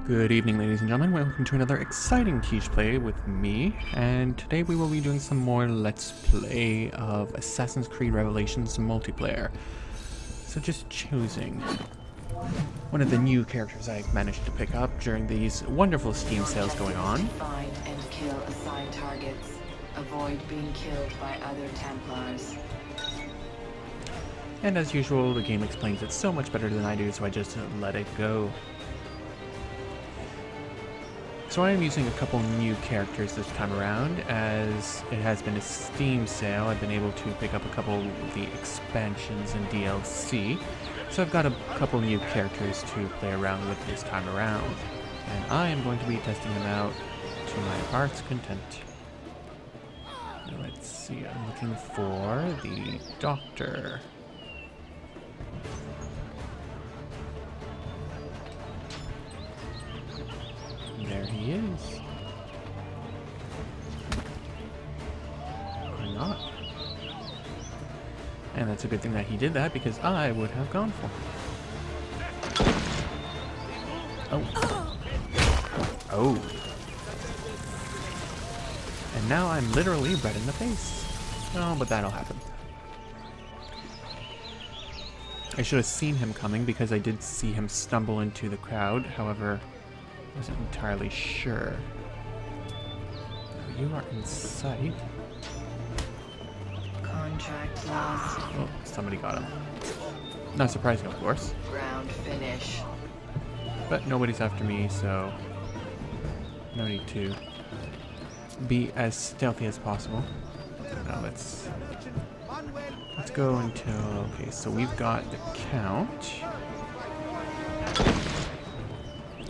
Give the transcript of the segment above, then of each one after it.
Good evening, ladies and gentlemen. Welcome to another exciting KeeshPlay with me, and today we will be doing some more Let's Play of Assassin's Creed Revelations multiplayer. So just choosing one of the new characters I managed to pick up during these wonderful Steam sales going on. Find and kill assigned targets. Avoid being killed by other Templars. And as usual, the game explains it so much better than I do, so I just let it go. So I am using a couple new characters this time around, as it has been a Steam sale. I've been able to pick up a couple of the expansions and DLC. So I've got a couple new characters to play around with this time around. And I am going to be testing them out to my heart's content. Now let's see, I'm looking for the Doctor. There he is. Or not. And that's a good thing that he did that, because I would have gone for it. Oh. Oh. And now I'm literally red in the face. Oh, but that'll happen. I should have seen him coming, because I did see him stumble into the crowd. However, I wasn't entirely sure. You are in sight. Contract lost. Oh, somebody got him. Not surprising, of course. Ground finish. But nobody's after me, so no need to be as stealthy as possible. Now let's go until, okay, so we've got the Count.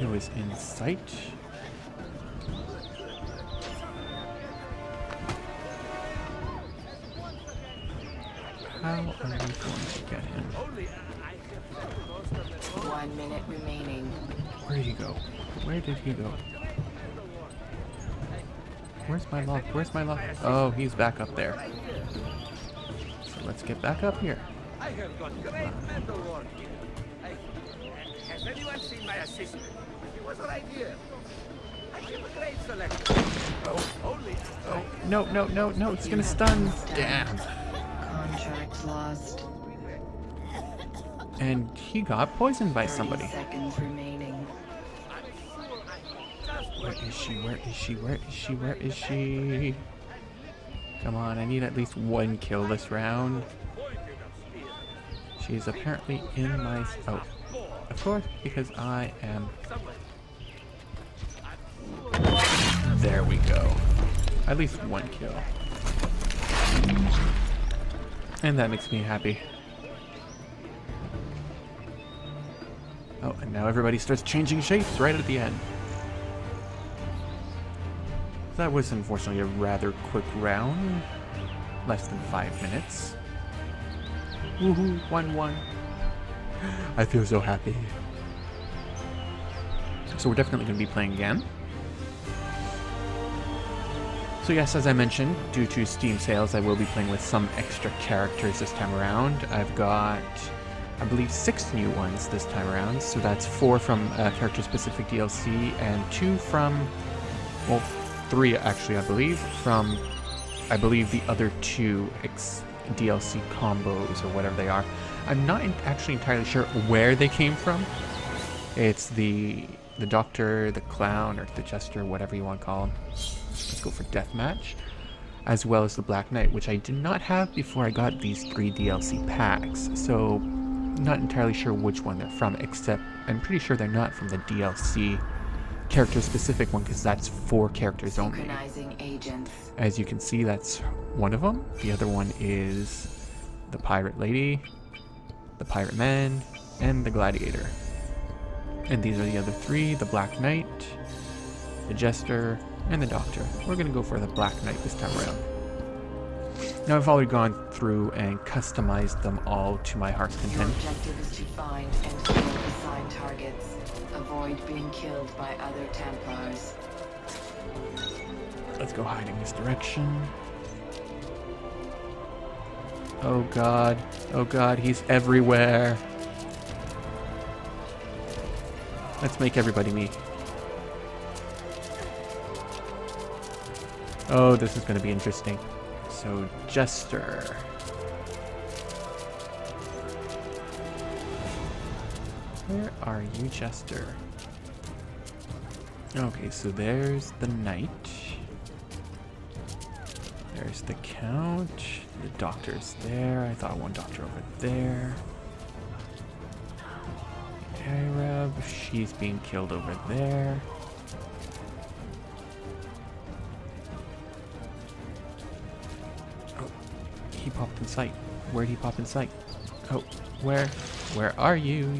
Who is in sight. How are we going to get him? 1 minute remaining. Where did he go? Where did he go? Where's my lock? Where's my lock? Oh, he's back up there. So let's get back up here. I have got great mental work here. Has anyone seen my assistant? He was right here. I give a great selection. Oh, only. Oh, no, no, no, no, it's gonna stun. Damn. Contract lost. And he got poisoned by 30 somebody. seconds remaining. Where is she? Where is she? Where is she? Where is she? Come on, I need at least one kill this round. She's apparently in my... Oh, of course, because I am... There we go. At least one kill. And that makes me happy. Oh, and now everybody starts changing shapes right at the end. That was unfortunately a rather quick round. Less than 5 minutes. Woohoo, 1-1. I feel so happy. So we're definitely going to be playing again. So yes, as I mentioned, due to Steam sales, I will be playing with some extra characters this time around. I've got, I believe, 6 new ones this time around. So that's 4 from character-specific DLC and 2 from, well, 3 actually, I believe, from, I believe, the other 2 DLC combos or whatever they are. I'm not actually entirely sure where they came from. It's the Doctor, the Clown, or the Jester, whatever you want to call him. Let's go for Deathmatch. As well as the Black Knight, which I did not have before I got these 3 DLC packs. So, not entirely sure which one they're from, except I'm pretty sure they're not from the DLC character-specific one, because that's 4 characters only. Synchronizing agents. As you can see, that's one of them. The other one is the Pirate Lady, the Pirate Man, and the Gladiator. And these are the other 3, the Black Knight, the Jester, and the Doctor. We're going to go for the Black Knight this time around. Now I've already gone through and customized them all to my heart's Your content. objective is to find and kill assigned targets. Avoid being killed by other Templars. Let's go hide in this direction. Oh god, he's everywhere. Let's make everybody me. Oh, this is going to be interesting. So, Jester. Where are you, Jester? Okay, so there's the knight. There's the count. The doctor's there. I thought one doctor over there. Arab, she's being killed over there. Oh, he popped in sight. Where'd he pop in sight? Oh, where are you?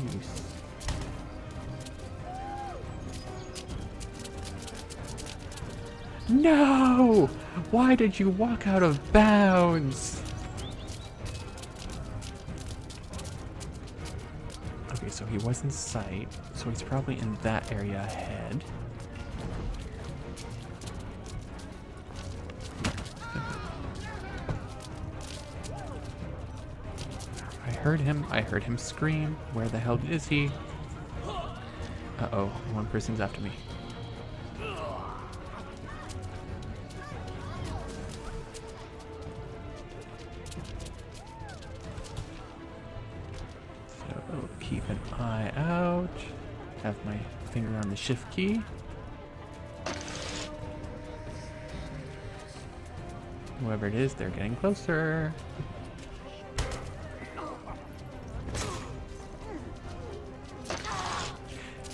No! Why did you walk out of bounds? Okay, so he was in sight, so he's probably in that area ahead. I heard him scream. Where the hell is he? Uh-oh, one person's after me. So keep an eye out. Have my finger on the shift key. Whoever it is, they're getting closer.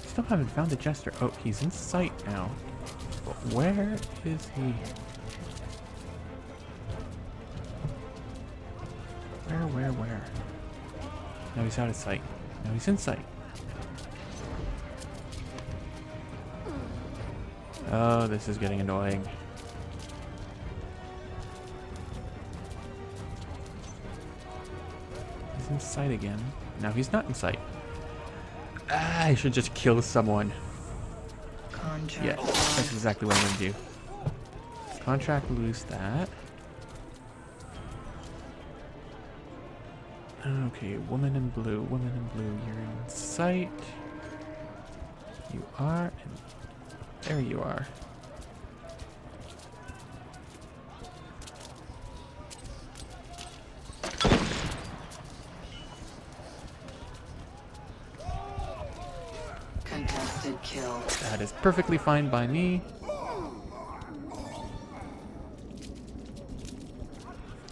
Still haven't found the Jester. Oh, he's in sight now. But where is he? Where? No, he's out of sight. No, he's in sight. Oh, this is getting annoying. He's in sight again. Now he's not in sight. Ah, I should just kill someone. Contract. Yeah, that's exactly what I'm gonna do. Contract, lose that. Okay, woman in blue, you're in sight. You are, and there you are. Contested kill. That is perfectly fine by me.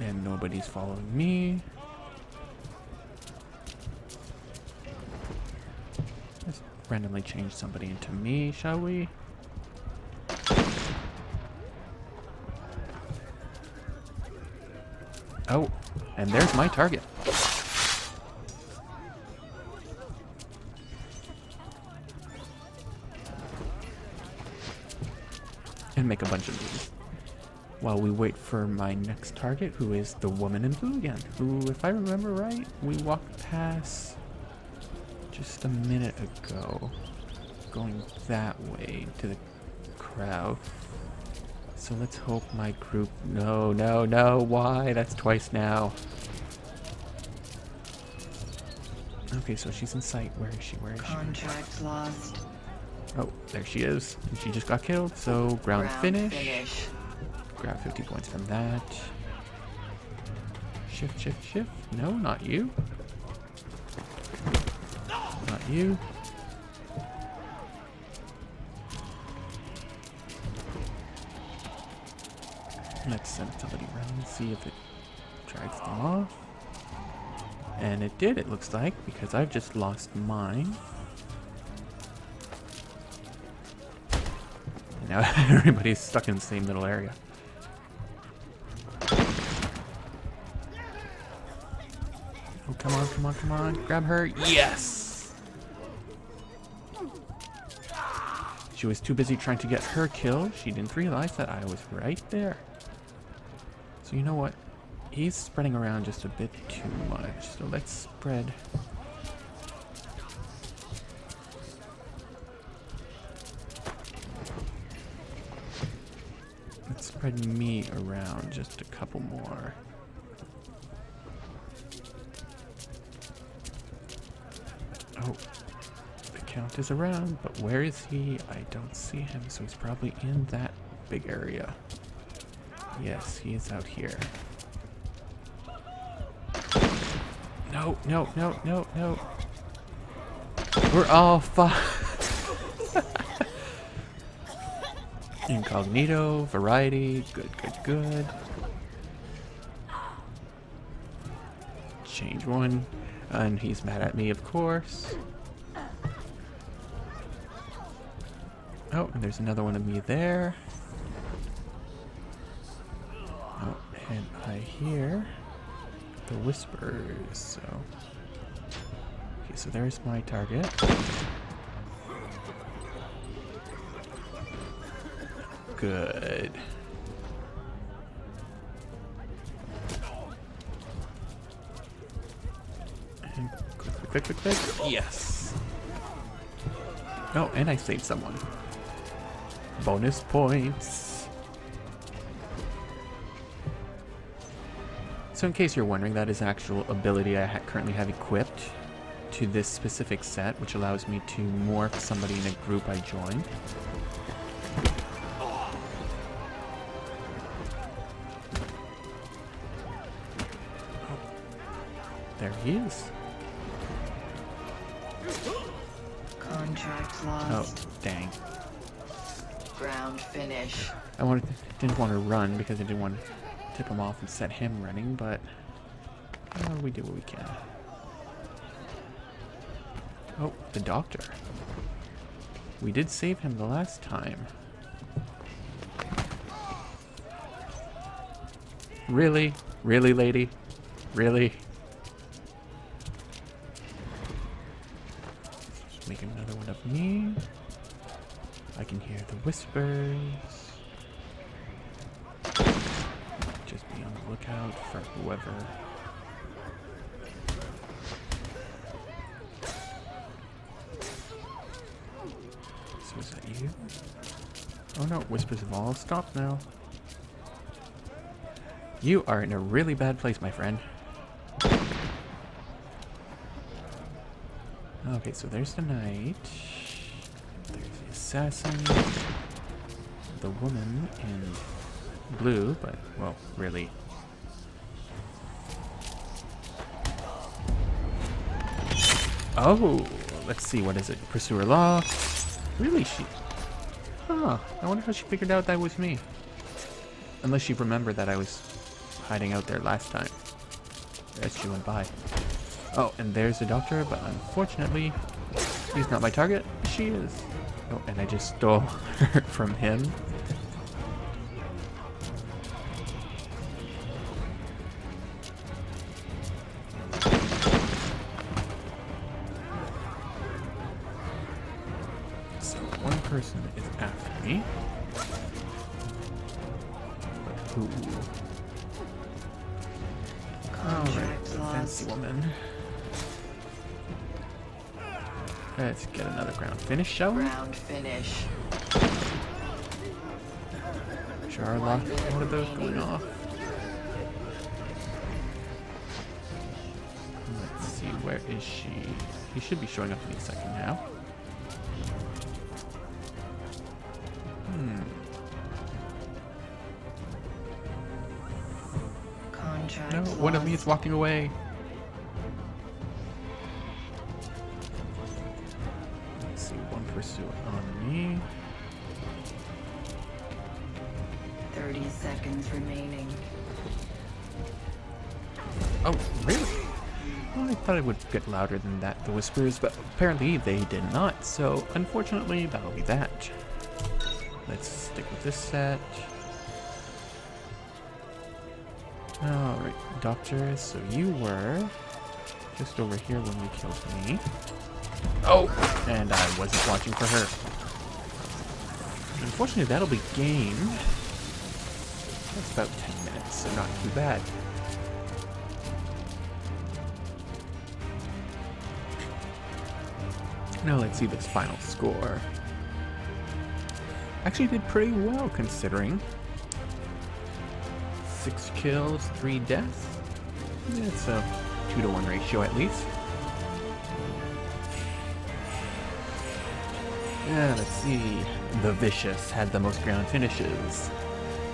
And nobody's following me. Let's randomly change somebody into me, shall we? Oh, and there's my target. And make a bunch of these while we wait for my next target, who is the woman in blue again, who, if I remember right, we walked past just a minute ago, going that way to the crowd. So let's hope my group... No, why? That's twice now. Okay, so she's in sight. Where is she? Contract lost. Oh, there she is. And she just got killed, so ground finish. Grab 50 points from that. Shift. No, not you. Not you. Let's send somebody around and see if it drags them off. And it did, it looks like, because I've just lost mine. And now everybody's stuck in the same little area. Oh, come on. Grab her. Yes! She was too busy trying to get her kill. She didn't realize that I was right there. So you know what? He's spreading around just a bit too much. So let's spread. Let's spread me around just a couple more. Oh, the Count is around, but where is he? I don't see him, so he's probably in that big area. Yes, he is out here. No, no, no, no, no. We're all fine. Incognito, variety, good, good, good. Change one, and he's mad at me, of course. Oh, and there's another one of me there. Oh, and I hear the whispers, so... Okay, so there's my target. Good. And quick, quick, quick, quick, quick. Yes. Oh, and I saved someone. Bonus points. So in case you're wondering, that is actual ability I currently have equipped to this specific set, which allows me to morph somebody in a group I join. There he is. Contract Oh, lost. dang. Ground finish. Didn't want to run because I didn't want to tip him off and set him running, but we do what we can. Oh, the doctor. We did save him the last time. Really? Really, lady? Really? Let's make another one of me. I can hear the whispers. Just be on the lookout for whoever. So is that you? Oh no, whispers have all stopped now. You are in a really bad place, my friend. Okay, so there's the knight. There's the assassin. The woman in blue, but, well, really. Oh, let's see, what is it? Pursuer law. Really, she... Huh, I wonder how she figured out that was me. Unless she remembered that I was hiding out there last time as she went by. Oh, and there's the doctor, but unfortunately, he's not my target. She is. Oh, and I just stole her from him. So one person is after me. But who? Alright, the fancy woman. Let's get another ground finish, shall we? Ground finish. Charlotte, one of those going off. Let's see, where is she? He should be showing up any second now. Contract No, one of me is walking away. Let's see, one pursuer on me. 30 seconds remaining. Oh, really? Well, I thought it would get louder than that, the whispers, but apparently they did not, so unfortunately that'll be that. Let's stick with this set. Alright, doctor, so you were just over here when you killed me. Oh! And I wasn't watching for her. Unfortunately, that'll be game. That's about 10 minutes, so not too bad. Now let's see this final score. Actually did pretty well considering. 6 kills, 3 deaths. It's a 2-to-1 ratio at least. Yeah, let's see. The Vicious had the most ground finishes.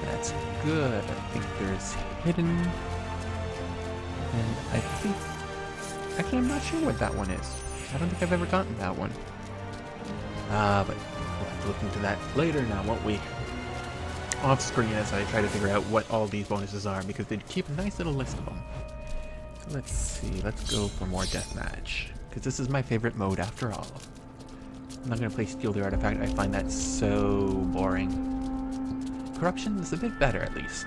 That's good. I think there's hidden. And I think... Actually, I'm not sure what that one is. I don't think I've ever gotten that one. But we'll have to look into that later now, won't we? Off screen as I try to figure out what all these bonuses are, because they keep a nice little list of them. So let's see. Let's go for more deathmatch, because this is my favorite mode after all. I'm not going to play Steal the Artifact. I find that so boring. Corruption is a bit better, at least.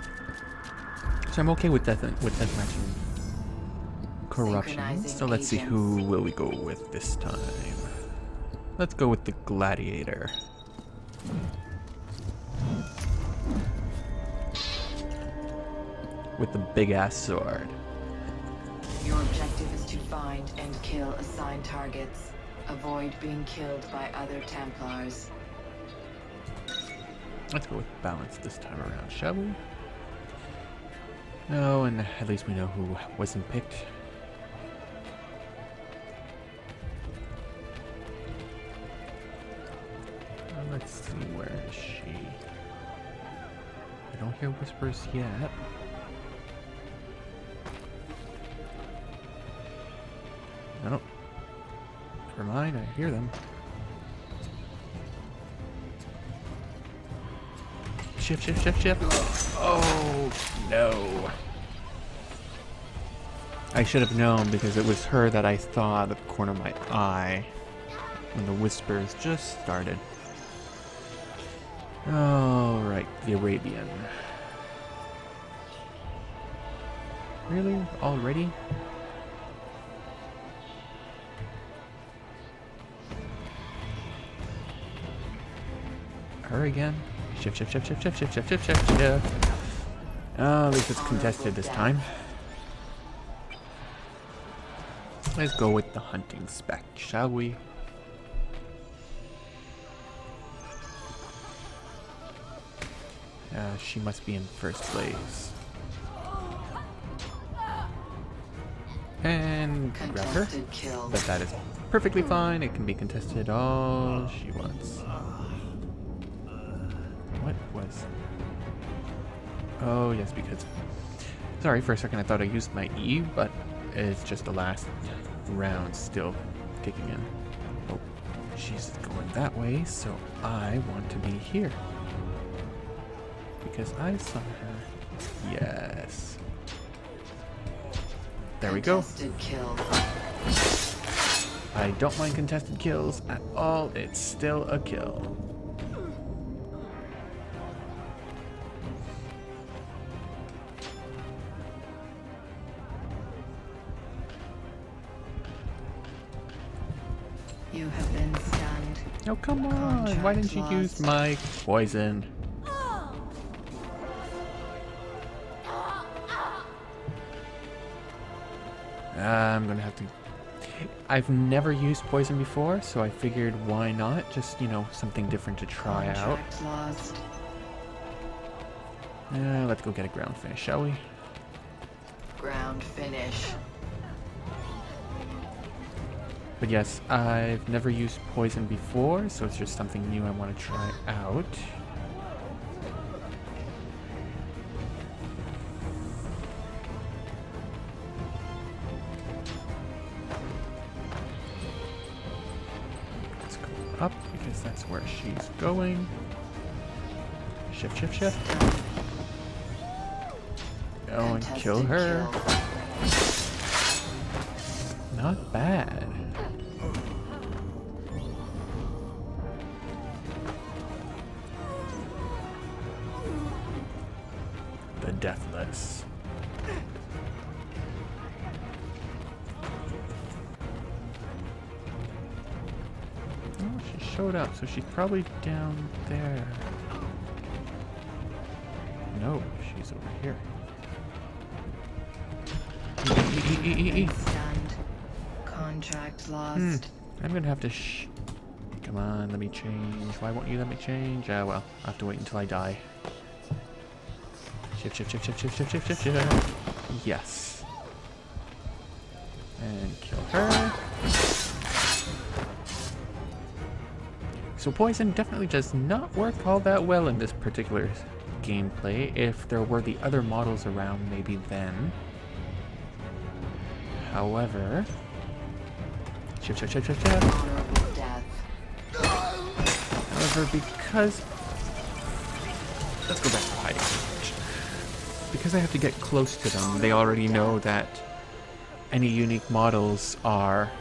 So I'm okay with deathmatching corruption. So let's see, who will we go with this time? Let's go with the Gladiator. With the big-ass sword. Your objective is to find and kill assigned targets. Avoid being killed by other Templars. Let's go with balance this time around, shall we? Oh, and at least we know who wasn't picked. Let's see, where is she? I don't hear whispers yet. No. Never mind, I hear them. Shift, shift, shift, shift. Oh, no. I should have known, because it was her that I saw at the corner of my eye when the whispers just started. Alright, the Arabian. Really? Already? Her again? Shift, shift, shift, shift, shift, shift, shift, shift, shift, shift. Oh, at least it's contested this time. Let's go with the hunting spec, shall we? She must be in first place. And grab her. But that is perfectly fine. It can be contested all she wants. What was... Oh, yes, because... Sorry, for a second I thought I used my E, but it's just the last round still kicking in. Oh, she's going that way, so I want to be here. Because I saw her. Yes. There we go. I don't mind contested kills at all. It's still a kill. You have been stunned. Oh, come on. Why didn't you use my poison? I'm gonna have to... I've never used poison before, so I figured why not? Just, you know, something different to try out. Let's go get a ground finish, shall we? Ground finish. But yes, I've never used poison before, so it's just something new I want to try out. Let's go up, because that's where she's going. Shift, shift, shift. Go and kill her. Not bad. The Deathless. Oh, she showed up, so she's probably down there. No, she's over here. Stunned. Contract lost. I'm gonna have to Come on, let me change. Why won't you let me change? Well, I'll have to wait until I die. Shift, shift, shift, shift, shift, shift, shift, shift, shift. Yes. And kill her. So poison definitely does not work all that well in this particular gameplay. If there were the other models around, maybe then. However... Shift. Honorable death. However, because... Let's go back to hiding. Because I have to get close to them, they already know that any unique models are...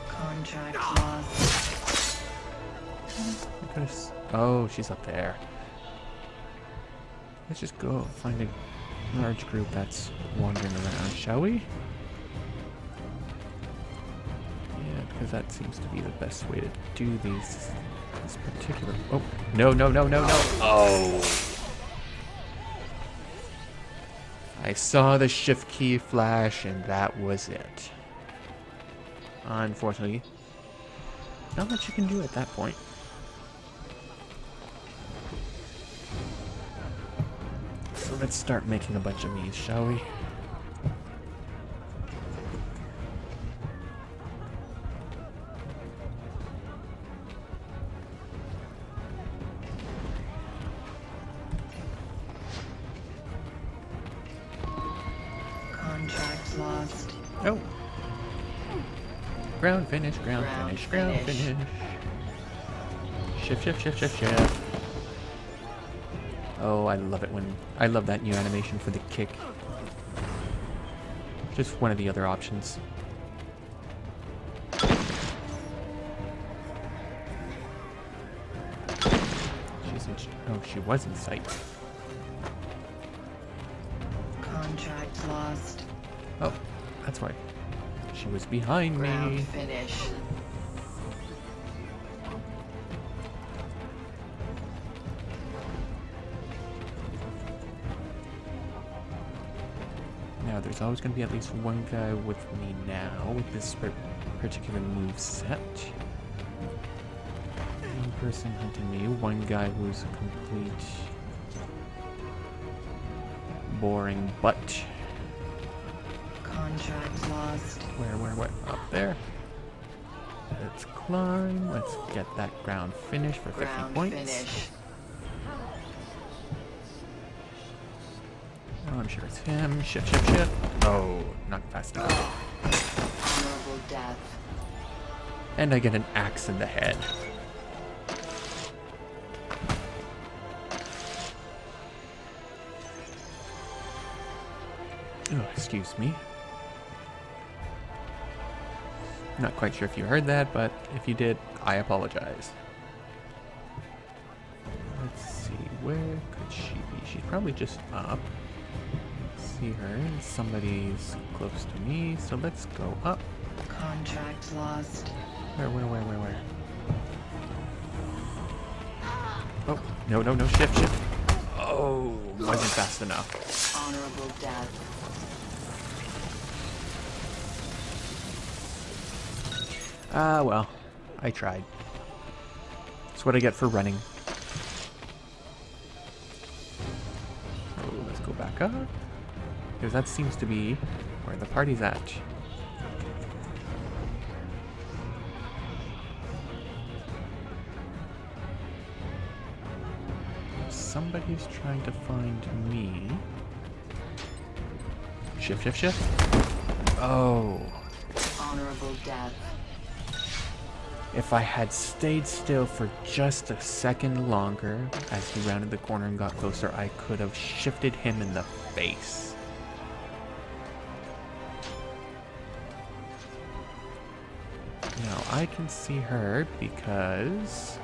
Contract lost. Oh, she's up there. Let's just go find a large group that's wandering around, shall we? Yeah, because that seems to be the best way to do this particular... Oh, no. Oh! I saw the shift key flash and that was it. Unfortunately, not much you can do at that point. So let's start making a bunch of these, shall we? Contract lost. Oh. Ground finish. Shift. Oh, I love it I love that new animation for the kick. Just one of the other options. She was in sight. Contract lost. Oh, that's why. She was behind Ground me. finish. Now, there's always going to be at least one guy with me now with this particular move set. One person hunting me, one guy who's a complete boring butt. Contract lost. Where? Up there. Let's climb. Let's get that ground finish for 50 Ground points. finish. Oh, I'm sure it's him. Shift. Oh, not fast enough. Honorable death. And I get an axe in the head. Oh, excuse me. Not quite sure if you heard that, but if you did, I apologize. Let's see, where could she be? She's probably just up. See her. Somebody's close to me, so let's go up. Contract lost. Where? Oh, no, shift. Oh, wasn't fast enough. Honorable death. Well, I tried. That's what I get for running. So let's go back up. Because that seems to be where the party's at. Somebody's trying to find me. Shift. Oh. Honorable death. If I had stayed still for just a second longer as he rounded the corner and got closer, I could have shifted him in the face. Now I can see her because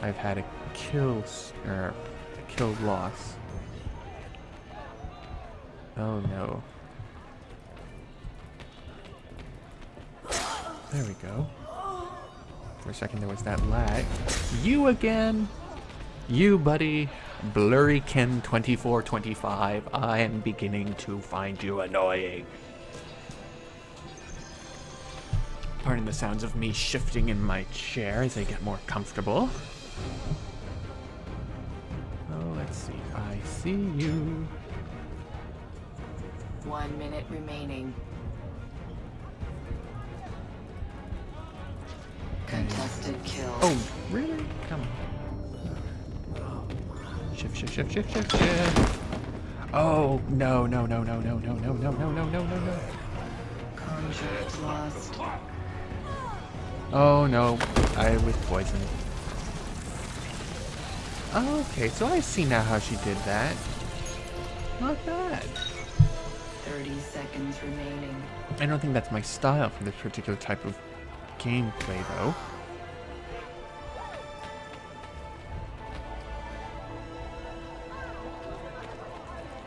I've had a kill loss. Oh no. There we go. For a second there was that lag. You again? You, buddy. Blurry Ken 2425. I am beginning to find you annoying. Pardon the sounds of me shifting in my chair as I get more comfortable. Oh, let's see. I see you. 1 minute remaining. Contested kill. Oh, really? Come on. Shift, shift, shift, shift, shift, shift. Oh, no, no, no, no, no, no, no, no, no, no, no, no, no. Contract lost. Oh, no. I was poisoned. Okay, so I see now how she did that. Not bad. 30 seconds remaining. I don't think that's my style for this particular type of gameplay, though.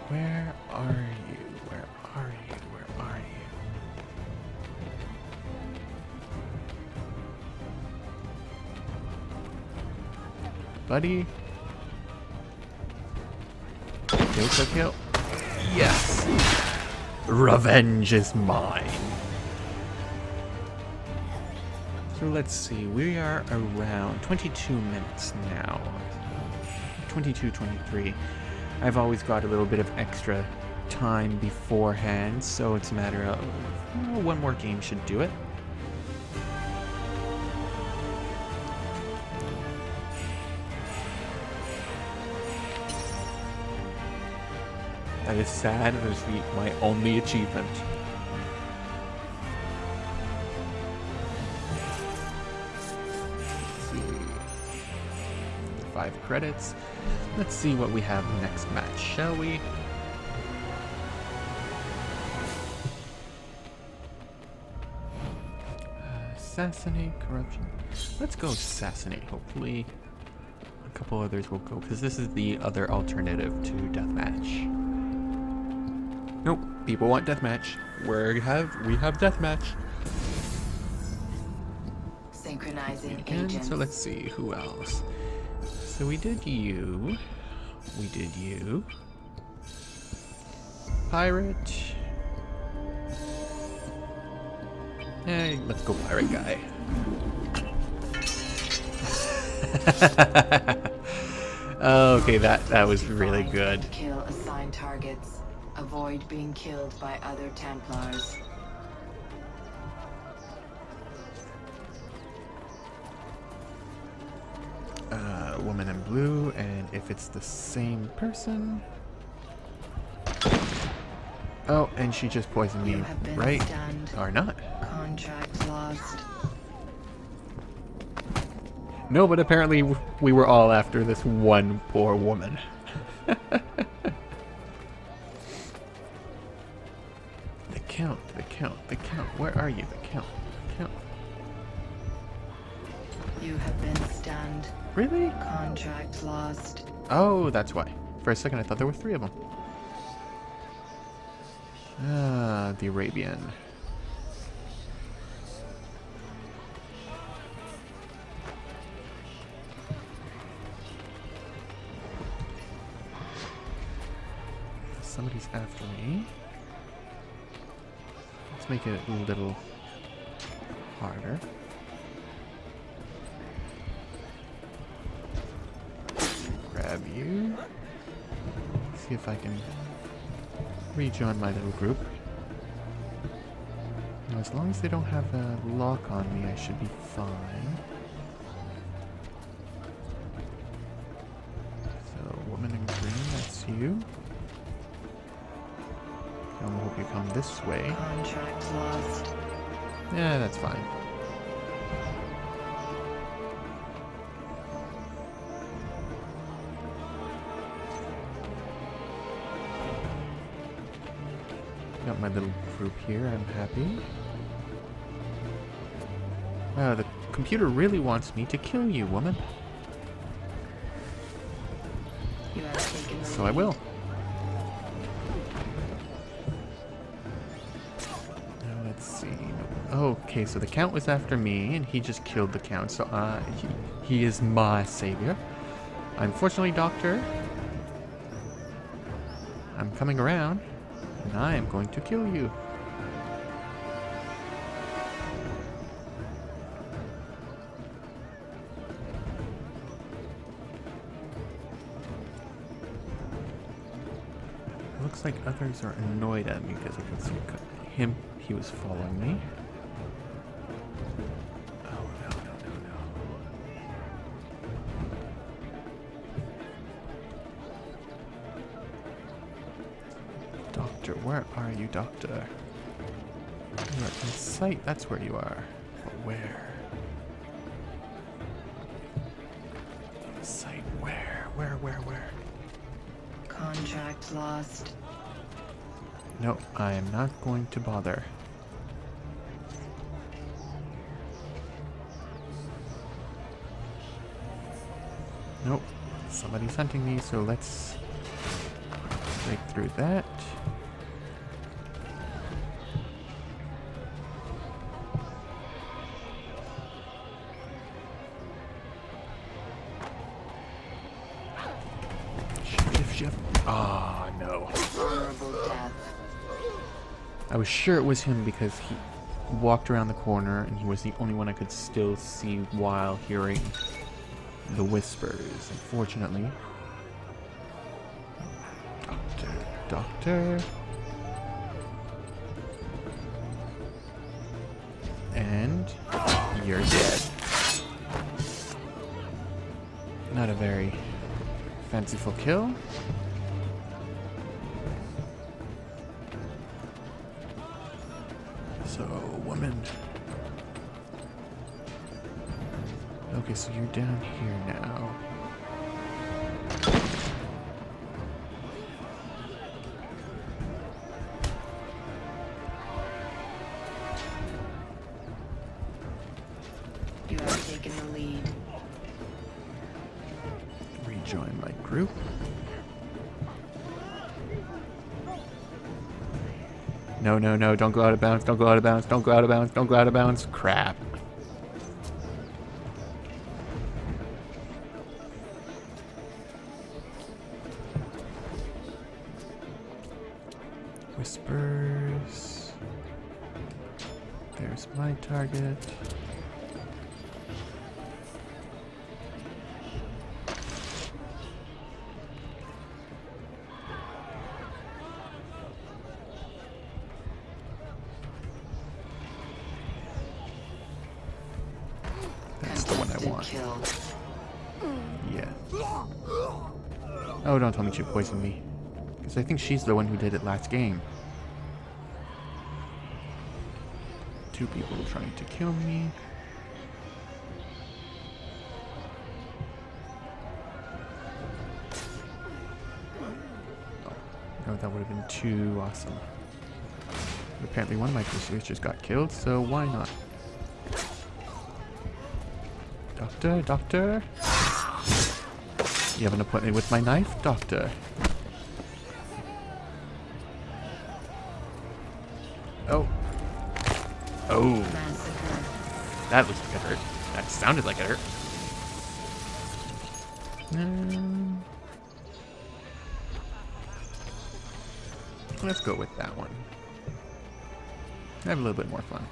Where are you? Where are you? Where are you? Buddy? Take a kill. Yes! Revenge is mine. So let's see, we are around 22 minutes now. 22, 23. I've always got a little bit of extra time beforehand, so it's a matter of one more game should do it. That is sad. That is my only achievement. Let's see. 5 credits. Let's see what we have next match, shall we? Assassinate, corruption. Let's go assassinate. Hopefully a couple others will go, because this is the other alternative to deathmatch. Nope, people want deathmatch. We have deathmatch. Synchronizing Again, agents. so let's see who else. So we did you. We did you. Pirate. Hey, let's go pirate guy. Okay, that was really good. Kill assigned targets. Avoid being killed by other Templars. Woman in blue, and if it's the same person. Oh, and she just poisoned me, right? Stunned. Or not. Contract lost. No, but apparently we were all after this one poor woman. The count, the count, the count. Where are you? The count, the count. You have been stunned. Really? Contract lost. Oh, that's why. For a second I thought there were 3 of them. Ah, the Arabian. Somebody's after me. Let's make it a little harder. Grab you. See if I can rejoin my little group. Now, as long as they don't have a lock on me, I should be fine. So, woman in green, that's you. I hope you come this way. Contract lost. Yeah, that's fine. Got my little group here, I'm happy. The computer really wants me to kill you, woman. You have taken the So I will. Let's see. Okay, so the Count was after me, and he just killed the Count, so he is my savior. Unfortunately, Doctor, I'm coming around, and I am going to kill you. Looks like others are annoyed at me because I can see him. He was following me. Oh, no, no, no, Doctor, where are you, Doctor? You are in sight, that's where you are. But where? In sight, where? Where? Contract lost. No, I am not going to bother. Nope. Somebody's hunting me, so let's break through that. Shift. Ah, no. Honorable death. I was sure it was him because he walked around the corner and he was the only one I could still see while hearing the whispers. Unfortunately. Doctor. And you're dead. Not a very fanciful kill. So, woman. Okay, so you're down here now. You have taken the lead. Rejoin my group. No, don't go out of bounds, don't go out of bounds, don't go out of bounds, don't go out of bounds. Crap. Whispers. There's my target. That's the one I want. Kill. Yeah. Oh, don't tell me she poisoned me. Because I think she's the one who did it last game. Two people trying to kill me. Oh, that would have been too awesome. But apparently one of my pursuers just got killed, so why not? Doctor? You have an appointment with my knife, Doctor? Oh. Massacre. That looks like it hurt. That sounded like it hurt. Let's go with that one. Have a little bit more fun.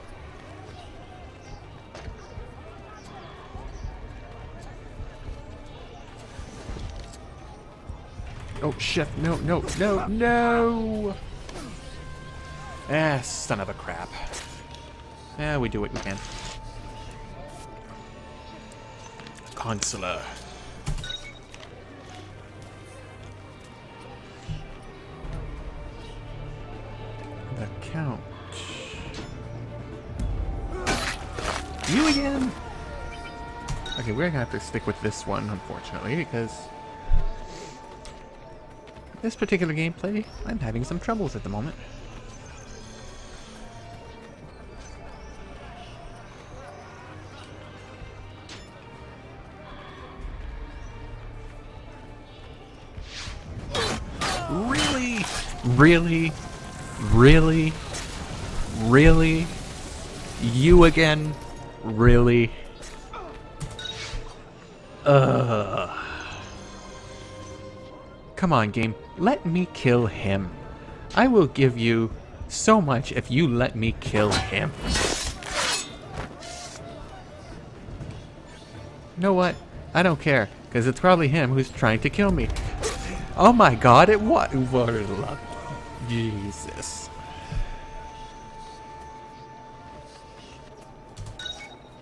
Oh shit, no! Ah, son of a crap. Yeah, we do what we can. Consular. The Count. You again? Okay, we're gonna have to stick with this one, unfortunately, because this particular gameplay, I'm having some troubles at the moment. Really? You again? Really? Come on, game. Let me kill him. I will give you so much if you let me kill him. You know what? I don't care, because it's probably him who's trying to kill me. Oh my god, it what? Jesus.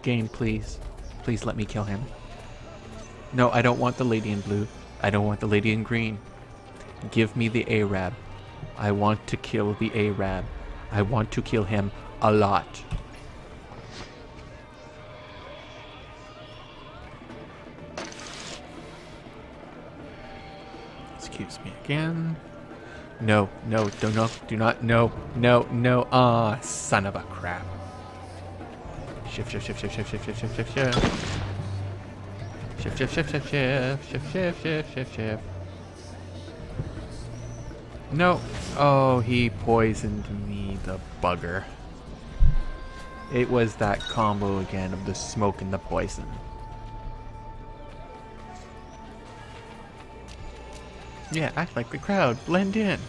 Game, please. Please let me kill him. No, I don't want the lady in blue. I don't want the lady in green. Give me the Arab. I want to kill the Arab. I want to kill him a lot. Excuse me again. No, no, do not, no, no, no. Ah, son of a crap. Shift, shift, shift, shift, shift, shift, shift, shift, shift, shift. Shift, shift, shift, shift, shift, shift, shift, shift, shift, shift. No. Oh, he poisoned me, the bugger. It was that combo again of the smoke and the poison. Yeah, act like the crowd. Blend in.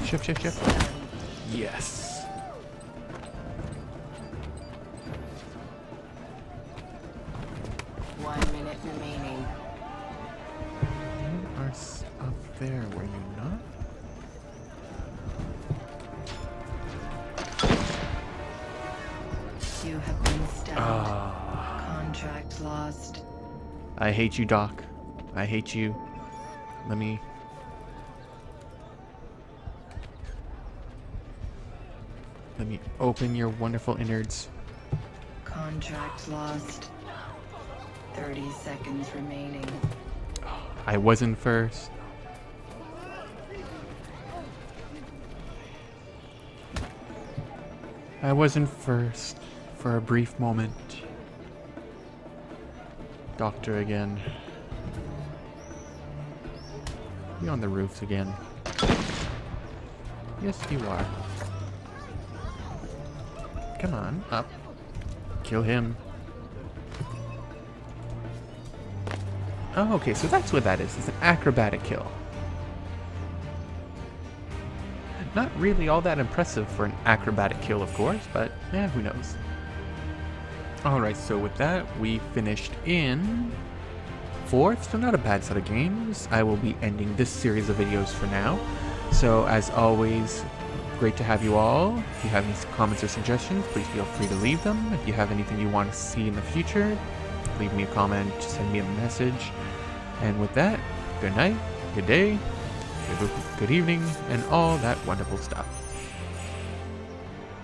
Shift, shift, shift. Yes. One minute remaining. You are up there, were you not? You have been stunned. Contract lost. I hate you, Doc. I hate you. Let me open your wonderful innards. Contract lost. 30 seconds remaining. I wasn't first. I wasn't first for a brief moment. Doctor again. You on the roofs again. Yes, you are. Come on, up. Kill him. Oh, okay, so that's what that is. It's an acrobatic kill. Not really all that impressive for an acrobatic kill, of course, but yeah, who knows. Alright, so with that, we finished in 4th, so not a bad set of games. I will be ending this series of videos for now. So, as always, great to have you all. If you have any comments or suggestions, please feel free to leave them. If you have anything you want to see in the future, leave me a comment, send me a message. And with that, good night, good day, good evening, and all that wonderful stuff.